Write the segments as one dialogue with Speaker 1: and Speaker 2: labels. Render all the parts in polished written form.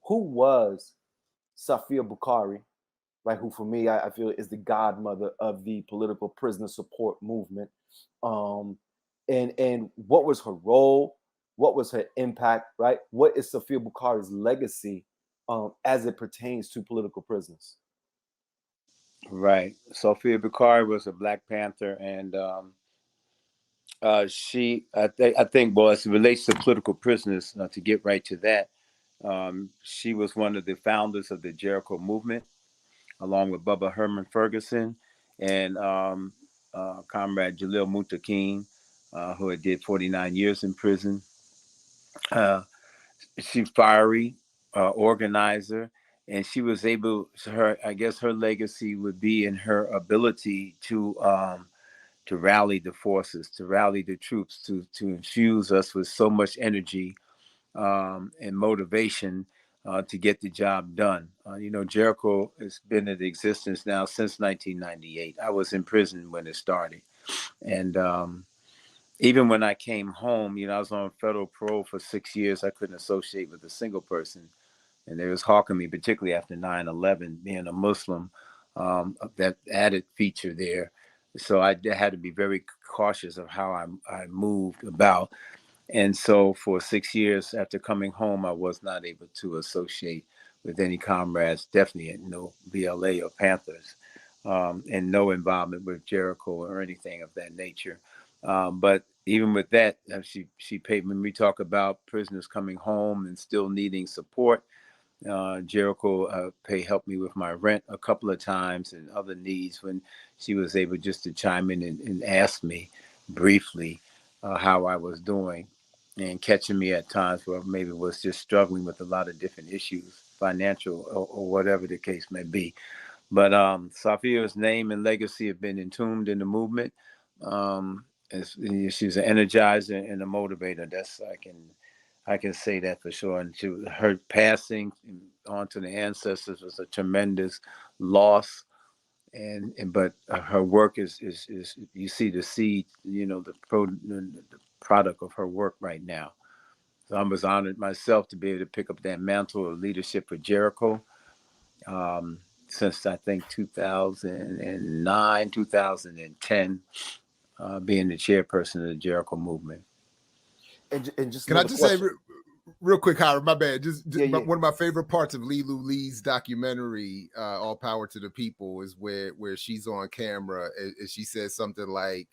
Speaker 1: who was Safiya Bukhari, right? Who, for me, I feel is the godmother of the political prisoner support movement. And what was her role? What was her impact, right? What is Safiya Bukhari's legacy as it pertains to political prisoners?
Speaker 2: Right. Safiya Bukhari was a Black Panther, and I think, well, as it relates to political prisoners, to get right to that, she was one of the founders of the Jericho movement, along with Bubba Herman Ferguson and Comrade Jalil Muttaqeen, who had did 49 years in prison. She's fiery organizer, and she was able. I guess her legacy would be in her ability to rally the forces, to rally the troops, to infuse us with so much energy and motivation to get the job done. Jericho has been in existence now since 1998. I was in prison when it started. And even when I came home, I was on federal parole for 6 years. I couldn't associate with a single person. And they was hawking me, particularly after 9/11, being a Muslim, that added feature there. So I had to be very cautious of how I moved about. And so for 6 years after coming home, I was not able to associate with any comrades, definitely no BLA or Panthers, and no involvement with Jericho or anything of that nature. But even with that, she paid, when we talk about prisoners coming home and still needing support, Jericho helped me with my rent a couple of times and other needs, when she was able just to chime in and ask me briefly how I was doing, and catching me at times where maybe was just struggling with a lot of different issues, financial or whatever the case may be. But Safiya's name and legacy have been entombed in the movement. She's an energizer and a motivator. I can say that for sure. And her passing on to the ancestors was a tremendous loss. But her work is you see the seed, the product of her work right now. So I was honored myself to be able to pick up that mantle of leadership for Jericho since I think 2009, 2010, being the chairperson of the Jericho movement.
Speaker 1: And just
Speaker 3: can I just say real quick, Howard, my bad.
Speaker 1: Yeah.
Speaker 3: One of my favorite parts of Lilu Lee's documentary, All Power to the People, is where she's on camera and she says something like,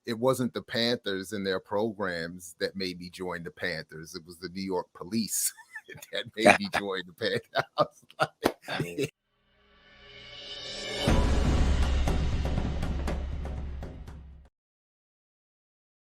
Speaker 3: it wasn't the Panthers and their programs that made me join the Panthers. It was the New York police that made me join the Panthers.